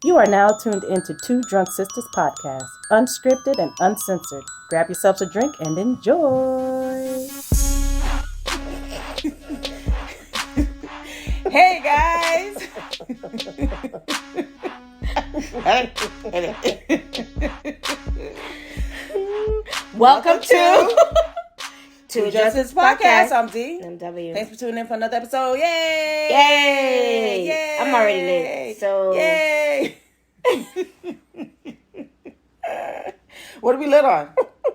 You are now tuned into Two Drunk Sistas podcast, unscripted and uncensored. Grab yourselves a drink and enjoy. Hey guys! Welcome to Two Drunk Sistas podcast. I'm D. I'm W. Thanks for tuning in for another episode. Yay! Yay! Yay! I'm already late. So yay! What are we lit on?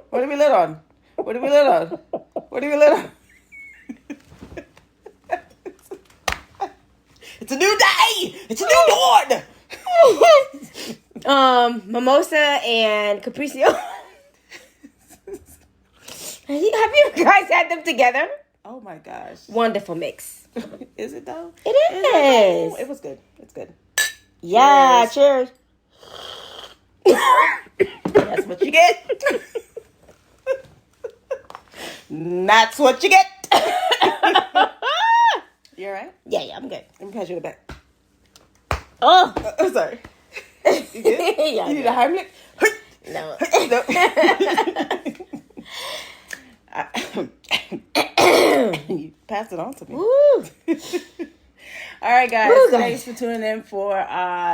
What are we lit on? What are we lit on? What are we lit on? It's a new day! It's a new dawn! Mimosa and Cappricio. Have you guys had them together? Oh my gosh. Wonderful mix. Is it though? It is. It was good. It's good. Yeah, cheers. That's what you get. That's what you get. You alright? Yeah, I'm good. Let me pat you in the back. Oh. Sorry. You good? Yeah, you need a Heimlich? No. You passed it on to me. Woo. All right, guys. Woo, guys. Thanks for tuning in for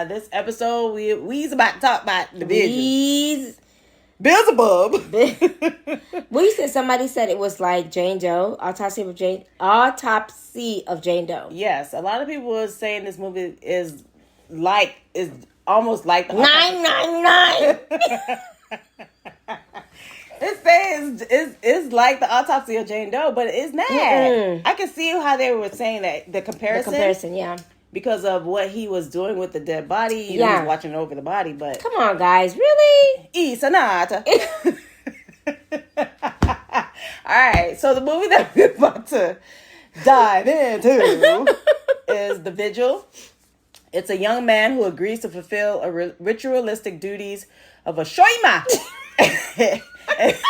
this episode. We's about to talk about the Vigil. These. Beelzebub. Somebody said it was like Jane Doe, autopsy of Jane Doe. Yes, a lot of people were saying this movie is almost like the 999. It says it's like the autopsy of Jane Doe, but it's not. Mm-mm. I can see how they were saying that the comparison. Yeah. Because of what he was doing with the dead body, you know, he was watching over the body. But come on, guys, really? Sonata. All right, so the movie that we're about to dive into is The Vigil. It's a young man who agrees to fulfill ritualistic duties of a shoima and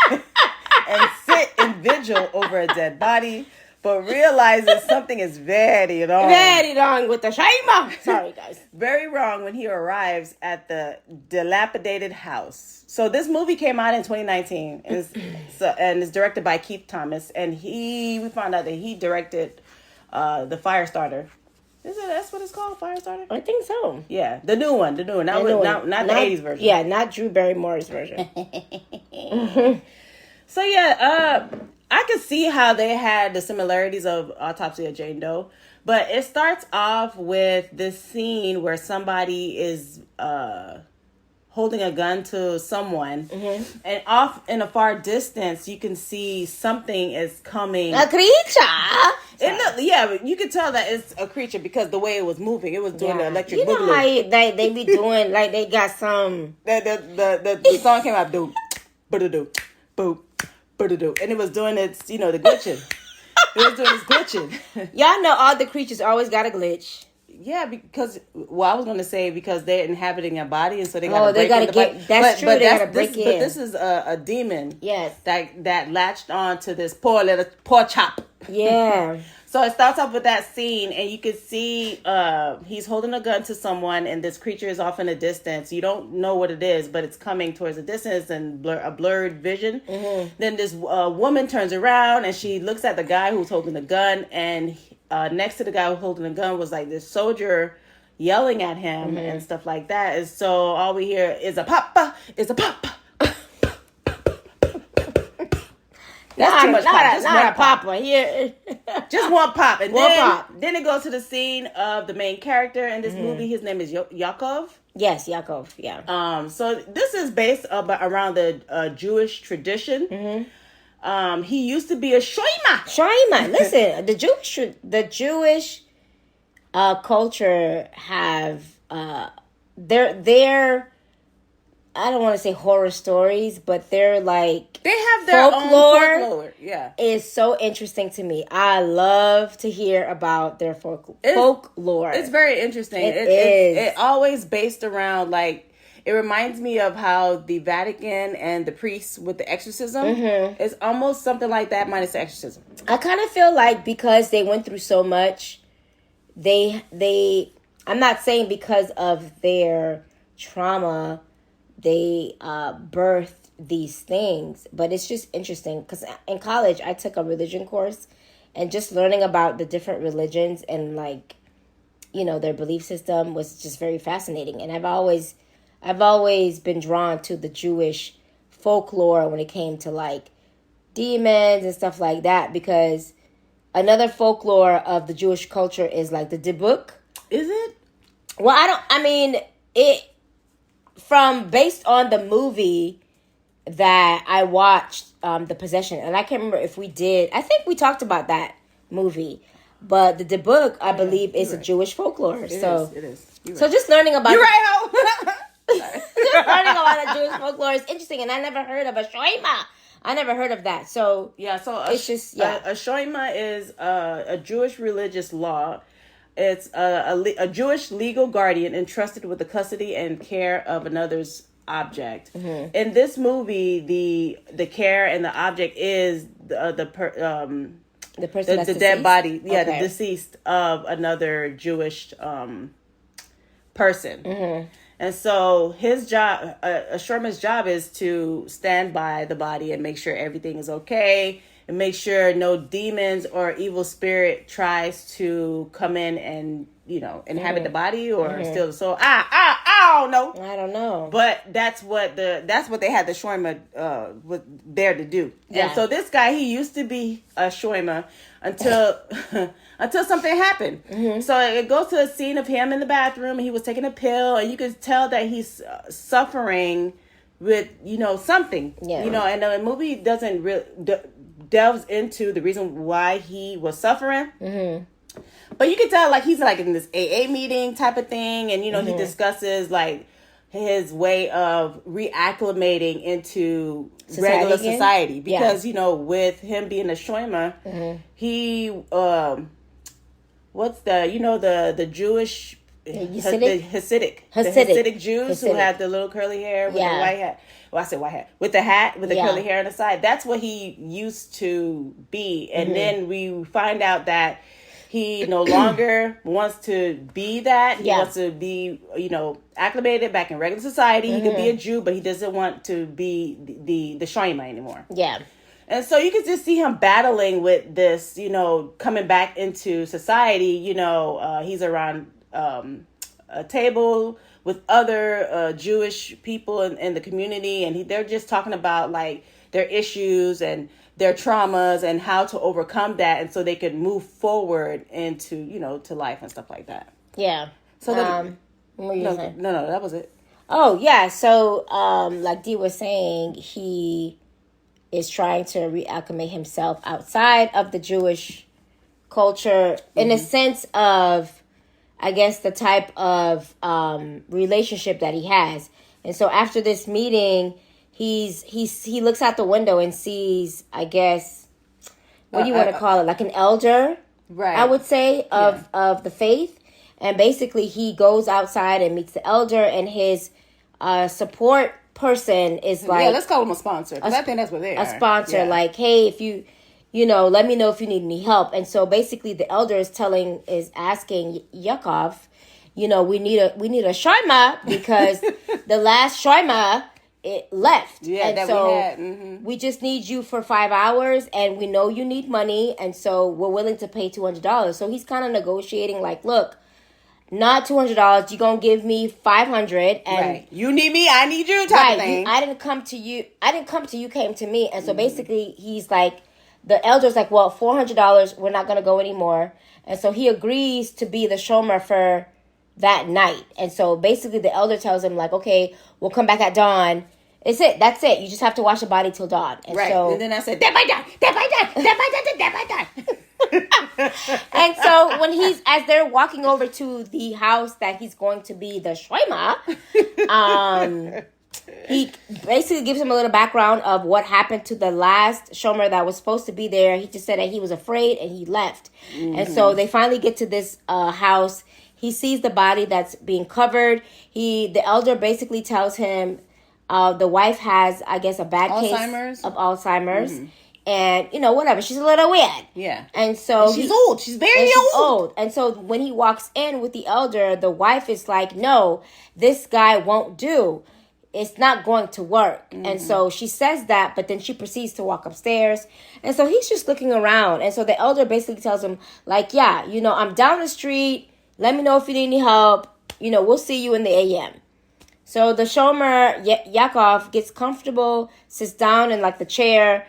sit in vigil over a dead body, but realizes something is very wrong. Very wrong with the shoima. Sorry, guys. Very wrong when he arrives at the dilapidated house. So this movie came out in 2019 and is directed by Keith Thomas, and we found out that he directed the Firestarter. That's what it's called, Firestarter? I think so. Yeah, the new one, not the 80s version. Yeah, not Drew Barrymore's version. So yeah, I could see how they had the similarities of Autopsy of Jane Doe, but it starts off with this scene where somebody is holding a gun to someone, and off in a far distance, you can see something is coming. A creature. But you could tell that it's a creature because the way it was moving, it was doing the electric boogaloo. You know how they be doing like they got some. The song came out, do, ba-da-do, boop, ba-da-do, and it was doing its, the glitching. It was doing its glitching. Y'all know all the creatures always got a glitch. Yeah, because I was going to say because they're inhabiting a body, and so they got to get. That's true. They got to break in. But this is a demon. Yes. That latched on to this poor chop. Yeah. So it starts off with that scene, and you can see he's holding a gun to someone, and this creature is off in the distance. You don't know what it is, but it's coming towards the distance and a blurred vision. Mm-hmm. Then this woman turns around, and she looks at the guy who's holding the gun, and next to the guy who's holding the gun was like this soldier yelling at him and stuff like that. And so all we hear is a papa, is a papa. That's too much pop. Not a papa here. Just one pop. And pop. Then it goes to the scene of the main character in this movie. His name is Yakov. Yes, Yakov. Yeah. So this is based around the Jewish tradition. He used to be a shoima. Shoima. Listen, the Jewish culture have their I don't want to say horror stories, but they're like they have their own folklore. Yeah, is so interesting to me. I love to hear about their folklore. It's very interesting. It is. It always based around like it reminds me of how the Vatican and the priests with the exorcism is almost something like that minus the exorcism. I kind of feel like because they went through so much, I'm not saying because of their trauma, they birth these things. But it's just interesting because in college I took a religion course, and just learning about the different religions and like, you know, their belief system was just very fascinating. And I've always been drawn to the Jewish folklore when it came to like demons and stuff like that, because another folklore of the Jewish culture is like the Dibuk. Is it? Well, based on the movie that I watched, The Possession, and I can't remember if we did. I think we talked about that movie, but the Dibuk, I believe, is a Jewish folklore. It is. So just learning about You're right, Ho. just learning about the Jewish folklore is interesting, and I never heard of a shoima. I never heard of that. So it's just a shoima is a Jewish religious law. It's a Jewish legal guardian entrusted with the custody and care of another's object. Mm-hmm. In this movie, the care and the object is the person, the dead body, the deceased of another Jewish person. Mm-hmm. And so his job, a shoima's job, is to stand by the body and make sure everything is okay, and make sure no demons or evil spirit tries to come in and, you know, inhabit the body or steal the soul. I don't know. But that's what they had the shoima there to do. Yeah. And so this guy, he used to be a shoima until something happened. Mm-hmm. So it goes to a scene of him in the bathroom, and he was taking a pill, and you could tell that he's suffering with, you know, something. Yeah. You know, and the movie doesn't really delves into the reason why he was suffering. Mm-hmm. But you can tell, like, he's like in this AA meeting type of thing, and, you know, he discusses like his way of reacclimating into regular society, because you know, with him being a shoima, he what's the, you know, the Jewish Hasidic Jews who have the little curly hair with the white hat. Well, I said white hat. With the hat, with the curly hair on the side. That's what he used to be. And then we find out that he no longer wants to be that. He wants to be, you know, acclimated back in regular society. He could be a Jew, but he doesn't want to be the shoima anymore. Yeah. And so you can just see him battling with this, you know, coming back into society. You know, he's around a table with other Jewish people in the community, and they're just talking about like their issues and their traumas and how to overcome that, and so they could move forward into, you know, to life and stuff like that. Yeah. So what were you saying? No, that was it. Oh yeah. So like Dee was saying, he is trying to reacclimate himself outside of the Jewish culture in a sense of, I guess, the type of relationship that he has. And so after this meeting, he looks out the window and sees, I guess, what do you want to call it? Like an elder, right? I would say of the faith. And basically he goes outside and meets the elder, and his support person is like, let's call him a sponsor, because I think that's what they are. A sponsor, like, hey, if you know, let me know if you need any help. And so basically the elder is asking Yaakov, you know, we need a shoima, because the last shoima, it left. Yeah, and that so we had. Mm-hmm. We just need you for 5 hours, and we know you need money, and so we're willing to pay $200. So he's kind of negotiating, like, look, not $200, you're gonna give me $500, and you need me, I need you, type of thing. I didn't come to you, came to me. And so basically he's like, the elder's like, well, $400, we're not gonna go anymore. And so he agrees to be the shomer for that night. And so basically the elder tells him, like, okay, we'll come back at dawn. That's it. You just have to watch the body till dawn. And so, and then I said, that by dawn. And so when as they're walking over to the house that he's going to be the shoima, he basically gives him a little background of what happened to the last shomer that was supposed to be there. He just said that he was afraid and he left. Mm-hmm. And so they finally get to this house. He sees the body that's being covered. The elder basically tells him the wife has, I guess, a bad case of Alzheimer's. Mm-hmm. And, whatever. She's a little weird. Yeah. And so... she's old. She's very old. And so when he walks in with the elder, the wife is like, no, this guy won't do. It's not going to work. Mm-hmm. And so she says that, but then she proceeds to walk upstairs. And so he's just looking around. And so the elder basically tells him, like, yeah, I'm down the street. Let me know if you need any help. We'll see you in the AM. So the Shomer, Yakov, gets comfortable, sits down in, like, the chair,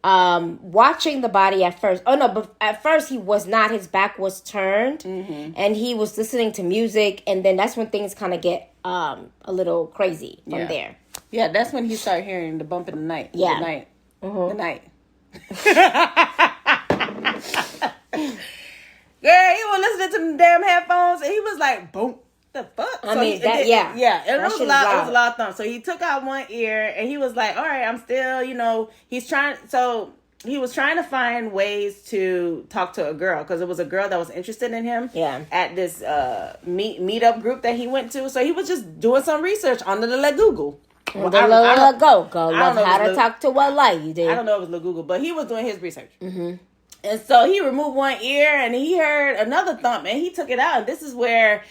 watching the body at first. Oh, no, but at first he was not. His back was turned, and he was listening to music, and then that's when things kind of get a little crazy from there. Yeah, that's when he started hearing the bump in the night. Yeah. The night. Mm-hmm. The night. Girl, he was listening to them damn headphones, and he was like, boom. The fuck? I mean, yeah. And it was a lot of thumping. So he took out one ear, and he was like, all right, I'm still, he was trying to find ways to talk to a girl, because it was a girl that was interested in him at this meetup group that he went to. So he was just doing some research on the Google. Go. Love how to talk to a lady. I don't know if it was Google, but he was doing his research. Mm-hmm. And so he removed one ear, and he heard another thump, and he took it out. And this is where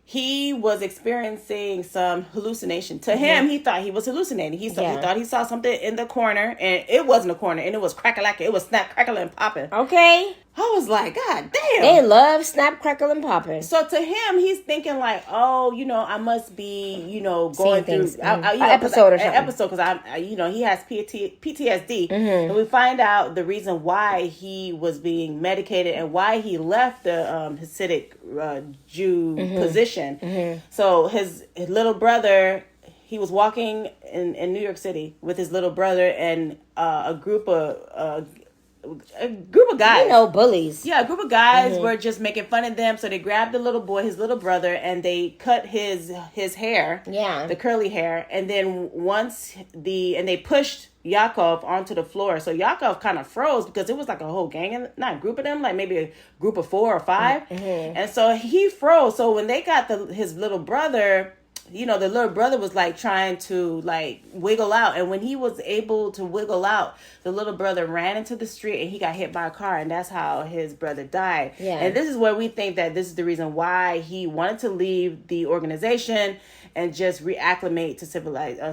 he was experiencing some hallucination. To him, he thought he was hallucinating. He thought he saw something in the corner, and it wasn't a corner, and it was crack-a-lack. It was snap, crackle, and popping. Okay. I was like, God damn. They love snap, crackle, and popping. So to him, he's thinking like, oh, I must be, going through an episode or something. An episode, because he has PTSD, and we find out the reason why he was being medicated and why he left the Hasidic Jew position. Mm-hmm. So his little brother, he was walking in New York City with his little brother and a group of guys. Bullies. Yeah, a group of guys were just making fun of them. So they grabbed the little boy, his little brother, and they cut his hair. Yeah. The curly hair. And then they pushed Yakov onto the floor. So Yakov kind of froze because it was like a whole gang, not a group of them, like maybe a group of 4 or 5. Mm-hmm. And so he froze. So when they got his little brother, the little brother was like trying to like wiggle out, and when he was able to wiggle out, the little brother ran into the street and he got hit by a car, and that's how his brother died. Yeah. And this is where we think that this is the reason why he wanted to leave the organization and just reacclimate to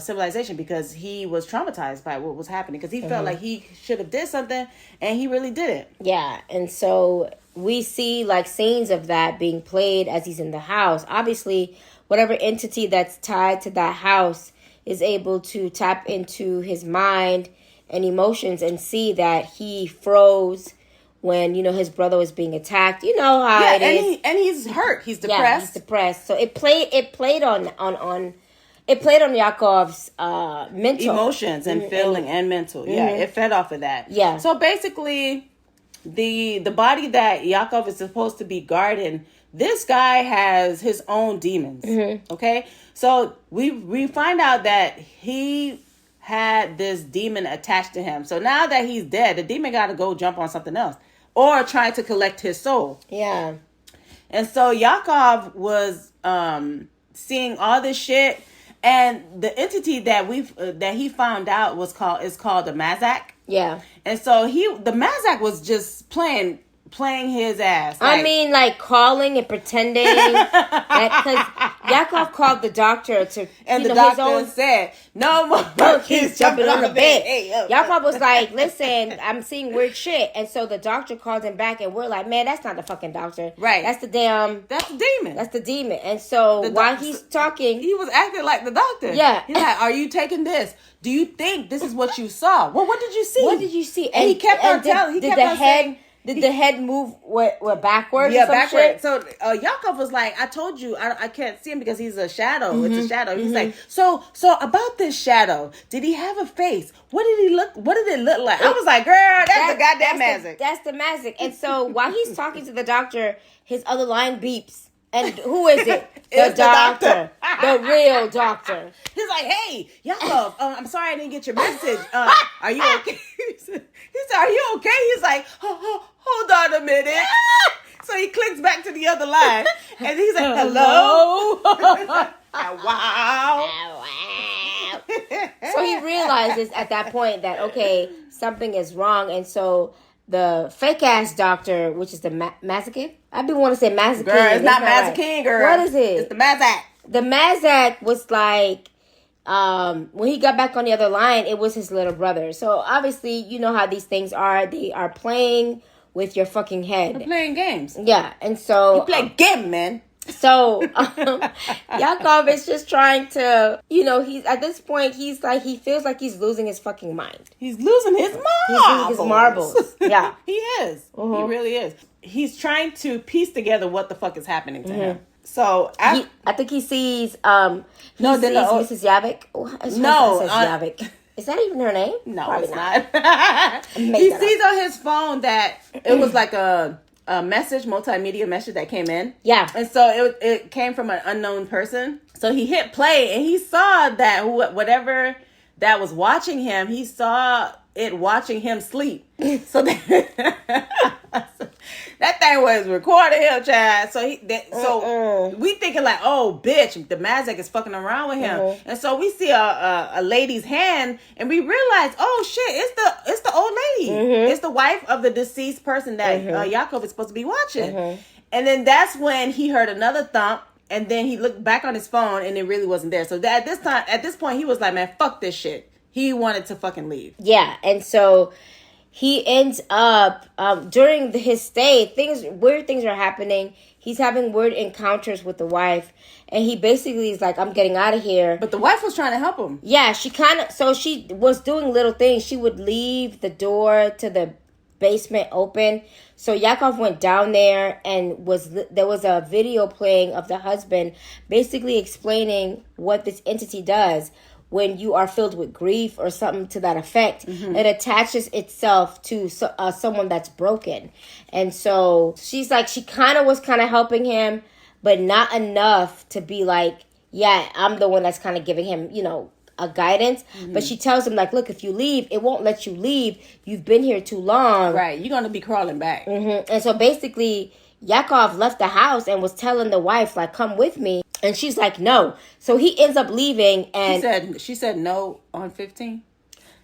civilization, because he was traumatized by what was happening, because he felt like he should have did something and he really didn't. Yeah. And so we see like scenes of that being played as he's in the house. Obviously, whatever entity that's tied to that house is able to tap into his mind and emotions and see that he froze when, his brother was being attacked. You know how it is. And he's hurt. He's depressed. Yeah, he's depressed. So it played on Yakov's mental emotions and feeling and mental. Yeah, it fed off of that. Yeah. So basically, the body that Yakov is supposed to be guarding, this guy has his own demons. Mm-hmm. Okay, so we find out that he had this demon attached to him. So now that he's dead, the demon got to go jump on something else or try to collect his soul. Yeah. And so Yakov was seeing all this shit, and the entity that he found out is called the Mazak. Yeah. And so the Mazak was just playing his ass. I mean, like calling and pretending. Because Yakov called the doctor to, and the doctor said, "No more monkeys jumping on the bed." Hey, Yakov was like, "Listen, I'm seeing weird shit," and so the doctor called him back, and we're like, "Man, that's not the fucking doctor. Right? That's the demon. That's the demon." And so while he's talking, he was acting like the doctor. Yeah, he's like, "Are you taking this? Do you think this is what you saw? Well, what did you see? What did you see?" And he kept on telling. He kept on saying. Did the head move backwards? Yeah, backwards. So Yakov was like, "I told you, I can't see him because he's a shadow. Mm-hmm. It's a shadow." He's like, "So about this shadow, did he have a face? What did he look? What did it look like?" I was like, "Girl, that's the goddamn magic. That's the magic." And so while he's talking to the doctor, his other line beeps. And who is it? The doctor. The real doctor. He's like, "Hey, Yakov, I'm sorry I didn't get your message. Are you okay?" He said, "Are you okay?" He's like, hold on a minute. So he clicks back to the other line. And he's like, "Hello?" Wow. So he realizes at that point that, okay, something is wrong, and so the fake ass doctor, which is the Mazakid. I've been wanting to say Mazakid. Girl, it's not Mazakid, right. girl. What is it? It's the Mazak. The Mazak was like, when he got back on the other line, it was his little brother. So obviously, you know how these things are. They are playing with your fucking head. They're playing games. Yeah, and so you play game, man. So Yakov is just trying to, he's at this point, he's like, he feels like he's losing his fucking mind. He's losing his marbles. He's losing his marbles. Yeah. He is. He really is. He's trying to piece together what the fuck is happening to him. So I think he sees Mrs. Yavik. Yavik. Is that even her name? No, probably it's not. He sees on his phone that it was like a message, multimedia message that came in. Yeah. And so it came from an unknown person. So he hit play and he saw that whatever that was watching him, he saw it watching him sleep. So that thing was recording him, child. So we thinking like, oh, bitch, the Mazak is fucking around with him. And so we see a lady's hand, and we realize, oh shit, it's the old lady. It's the wife of the deceased person that Yaakov is supposed to be watching. And then that's when he heard another thump, and then he looked back on his phone, and it really wasn't there. So at this point, he was like, man, fuck this shit. He wanted to fucking leave. Yeah, and so he ends up during his stay. Weird things are happening. He's having weird encounters with the wife, and he basically is like, "I'm getting out of here." But the wife was trying to help him. Yeah, she was doing little things. She would leave the door to the basement open. So Yakov went down there, and there was a video playing of the husband basically explaining what this entity does. When you are filled with grief or something to that effect, it attaches itself to someone that's broken. And so she's like, she was helping him, but not enough to be like, yeah, I'm the one that's kind of giving him, a guidance. But she tells him like, look, if you leave, it won't let you leave. You've been here too long. Right. You're going to be crawling back. And so basically, Yakov left the house and was telling the wife, like, come with me. And she's like, no. So he ends up leaving, and she said no on 15.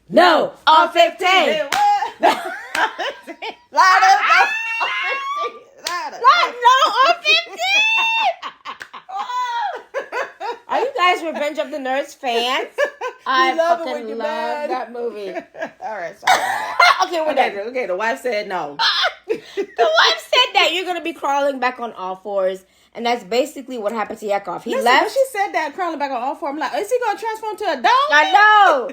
No on 15. What? No on 15. Are you guys Revenge of the Nerds fans? I fucking love that movie. All right, sorry. Okay, we're done. Okay, the wife said no. The wife said that you're going to be crawling back on all fours. And that's basically what happened to Yakov. He left. When she said that, crawling back on all four, I'm like, is he going to transform to a dog? I know.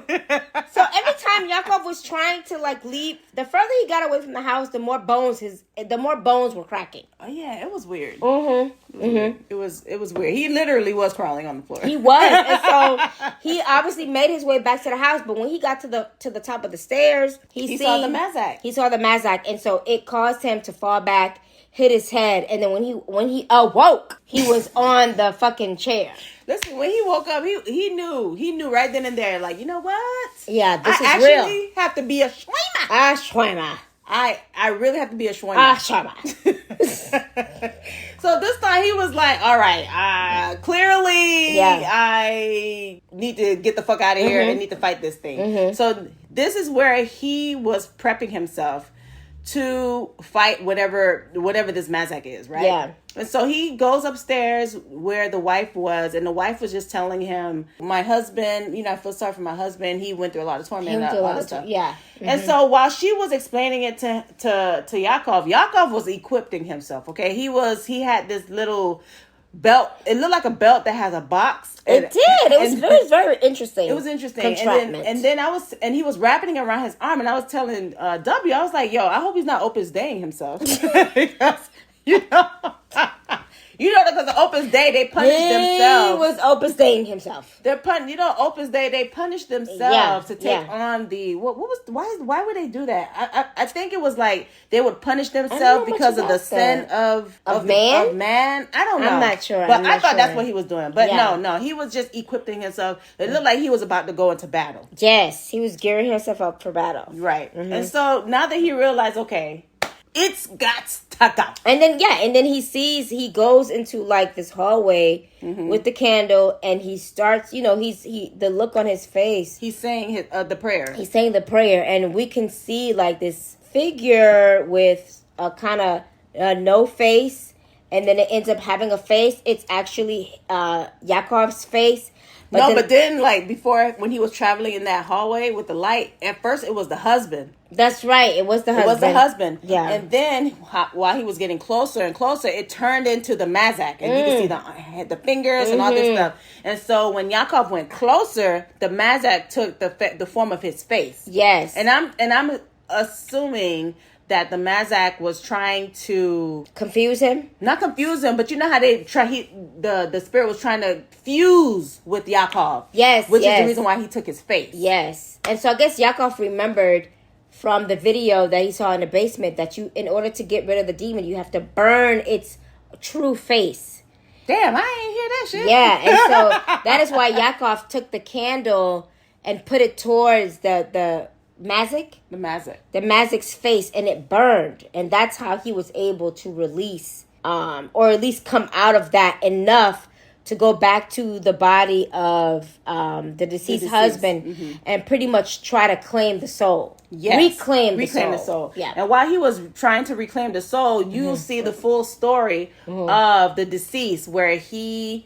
So every time Yakov was trying to leave, the further he got away from the house, the more bones were cracking. Oh yeah, it was weird. It was weird. He literally was crawling on the floor. He was, and so he obviously made his way back to the house. But when he got to the top of the stairs, he saw the Mazak. He saw the Mazak, and so it caused him to fall back, hit his head, and then when he awoke, he was on the fucking chair. Listen, when he woke up, he knew right then and there, like, you know what? Yeah, this is real. I actually have to be a schwimmer. A schwimmer. I really have to be a schwimmer. A schwimmer. So this time he was like, all right, clearly I need to get the fuck out of here and need to fight this thing. So this is where he was prepping himself to fight whatever this Mazak is, right? Yeah. And so he goes upstairs where the wife was, and the wife was just telling him, my husband, I feel sorry for my husband. He went through a lot of torment and a lot of stuff. Yeah. And so while she was explaining it to Yakov was equipping himself, okay? He had this little belt. It looked like a belt that has a box. It did. It was very interesting. It was interesting. And then he was wrapping it around his arm, and I was telling W, I was like, yo, I hope he's not Opus Daying himself. Because, because the Opus Day, they punish themselves. He was Opus Daying himself. Opus Day, they punish themselves to take on the, why would they do that? I think it was like they would punish themselves because of the sin of man. I don't know. I'm not sure. But I thought that's what he was doing. But no, he was just equipping himself. It looked like he was about to go into battle. Yes, he was gearing himself up for battle. Right. And so now that he realized, okay, It's got stuck up. And then he goes into like this hallway with the candle, and he starts, the look on his face. He's saying the prayer. He's saying the prayer, and we can see like this figure with a kind of no face, and then it ends up having a face. It's actually Yakov's face. But then like before, when he was traveling in that hallway with the light, at first it was the husband. That's right. It was the husband. Yeah. And then while he was getting closer and closer, it turned into the Mazak. And you can see the fingers and all this stuff. And so when Yakov went closer, the Mazak took the form of his face. Yes. And I'm assuming that the Mazak was trying to confuse him. Not confuse him, but you know how they try. The spirit was trying to fuse with Yakov. Yes, which is the reason why he took his face. Yes, and so I guess Yakov remembered from the video that he saw in the basement that in order to get rid of the demon, you have to burn its true face. Damn, I ain't hear that shit. Yeah, and so that is why Yakov took the candle and put it towards the Mazik? The Mazik's face, and it burned. And that's how he was able to release, or at least come out of that enough to go back to the body of the deceased husband and pretty much try to claim the soul. Yes. Reclaim the soul. Yeah. And while he was trying to reclaim the soul, you'll see the full story of the deceased, where he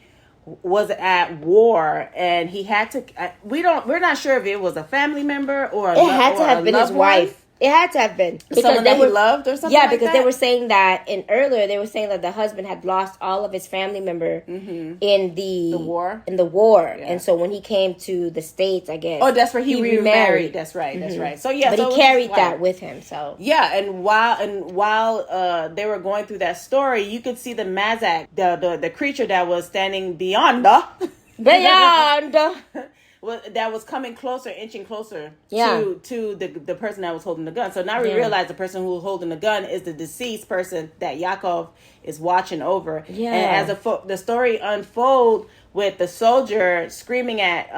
was at war and he had to we're not sure if it was a family member or it had to have been his wife. It had to have been someone that he loved or something. Yeah, because they were saying that they were saying that the husband had lost all of his family member in the war. Yeah. And so when he came to the States, I guess. Oh, that's where he remarried. That's right. That's right. So yeah, but he carried that with him. So yeah, and while they were going through that story, you could see the Mazak, the creature that was standing beyond that was coming closer, inching closer to the person that was holding the gun. So now we realize the person who was holding the gun is the deceased person that Yakov is watching over. Yeah. And as the story unfolds with the soldier screaming at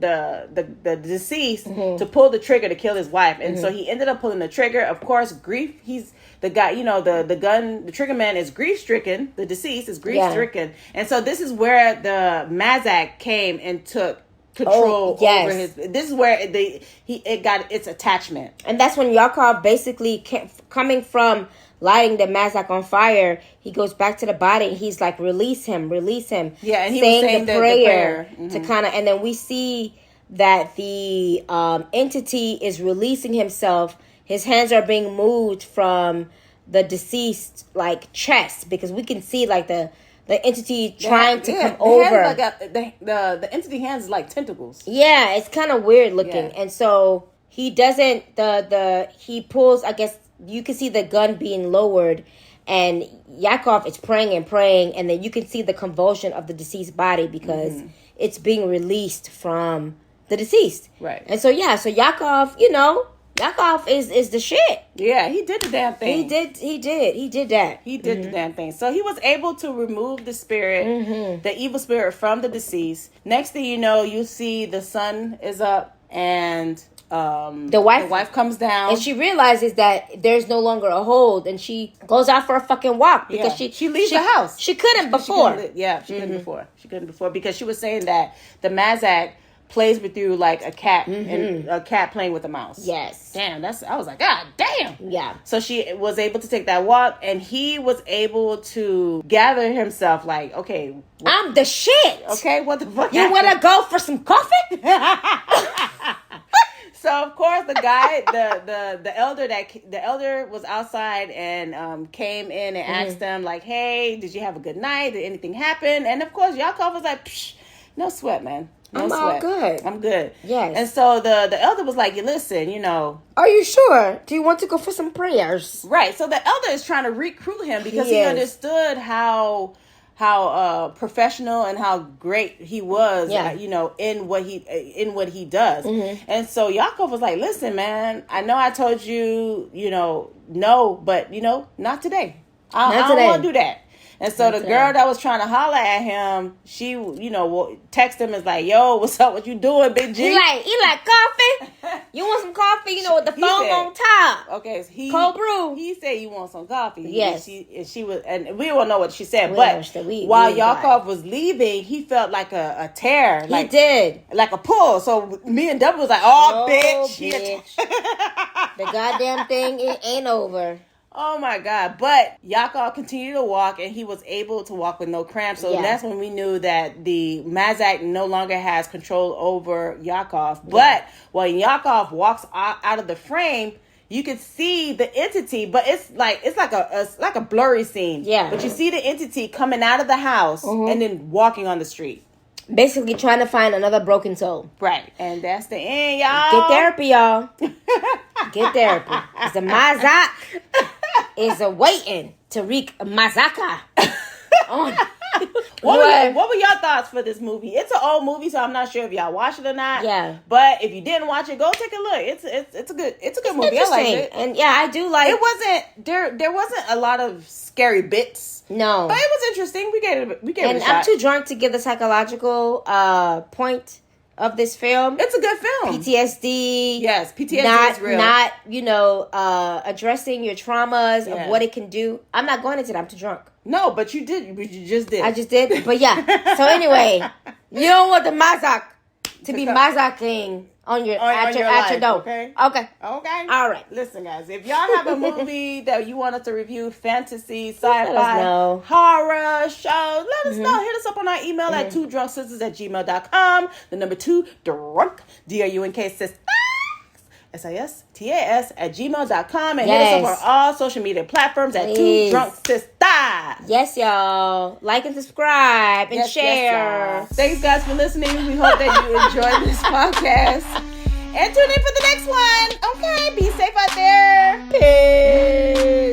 the deceased to pull the trigger to kill his wife. And so he ended up pulling the trigger. Of course, grief. He's the guy, the trigger man is grief stricken. The deceased is grief stricken. And so this is where the Mazak came and took control over his. This is where it got its attachment, and that's when Yakov basically coming from lighting the Mazak on fire. He goes back to the body and he's like, release him. Yeah, and he was saying the prayer to kind of, and then we see that the entity is releasing himself. His hands are being moved from the deceased like chest, because we can see like the entity trying to come over. The entity hands is like tentacles. Yeah, it's kind of weird looking. And so he doesn't, he pulls, I guess you can see the gun being lowered, and Yakov is praying, and then you can see the convulsion of the deceased body because it's being released from the deceased. Right. And so, so Yakov, Yakov is the shit. Yeah, he did the damn thing. He did that. He did the damn thing. So he was able to remove the spirit, the evil spirit from the deceased. Next thing you know, you see the sun is up and the wife comes down. And she realizes that there's no longer a hold, and she goes out for a fucking walk because she leaves the house. She couldn't before. She couldn't before because she was saying that the Mazak plays with you like a cat and a cat playing with a mouse. Yes. Damn, I was like, God damn. Yeah. So she was able to take that walk, and he was able to gather himself like, okay, I'm the shit. Okay, what the fuck? You want to go for some coffee? So of course the guy, the elder was outside and came in and asked them like, hey, did you have a good night? Did anything happen? And of course Yakov was like, psh, no sweat, man. I'm all good. I'm good. Yes. And so the elder was like, listen, Are you sure? Do you want to go for some prayers? Right. So the elder is trying to recruit him because he understood how professional and how great he was, in what he does. And so Yaakov was like, listen, man, I know I told you, no, but not today. I don't want to do that. And so the girl that was trying to holler at him, she, text him is like, yo, what's up? What you doing, Big G? He like coffee? You want some coffee? With the foam on top. Okay, so cold brew. He said you want some coffee. Yes. And she was, and we don't know what she said, but while Yakov was leaving, he felt like a tear. He did. Like a pull. So me and W was like, oh bitch. The goddamn thing, it ain't over. Oh my God. But Yakov continued to walk, and he was able to walk with no cramps. So that's when we knew that the Mazak no longer has control over Yakov. But when Yakov walks out of the frame, you can see the entity, but it's like a blurry scene. Yeah. But you see the entity coming out of the house and then walking on the street. Basically trying to find another broken soul. Right. And that's the end, y'all. Get therapy, y'all. Get therapy. It's a Mazak is waiting to wreak Mazaka on. What were your thoughts for this movie? It's an old movie, so I'm not sure if y'all watched it or not. Yeah. But if you didn't watch it, go take a look. It's a good movie. I like it. And I do like it. Wasn't there wasn't a lot of scary bits. No. But it was interesting. We gave it a shot. I'm too drunk to give the psychological point of this film. It's a good film. PTSD. Yes, PTSD is real. Not, addressing your traumas of what it can do. I'm not going into that. I'm too drunk. No, but you did. You just did. I just did. But yeah. So anyway, you don't want the Mazak to be Mazaking on your door. Okay. All right. Listen, guys, if y'all have a movie that you want us to review, fantasy, sci-fi, horror shows, let us know. Hit us up on our email at 2drunksisters@gmail.com. The number 2 drunk DRUNK sisters SISTAS@gmail.com, and hit us up on all social media platforms at 2drunksisters. Yes, y'all. Like and subscribe and share. Yes, thanks, guys, for listening. We hope that you enjoyed this podcast. And tune in for the next one. Okay, be safe out there. Peace.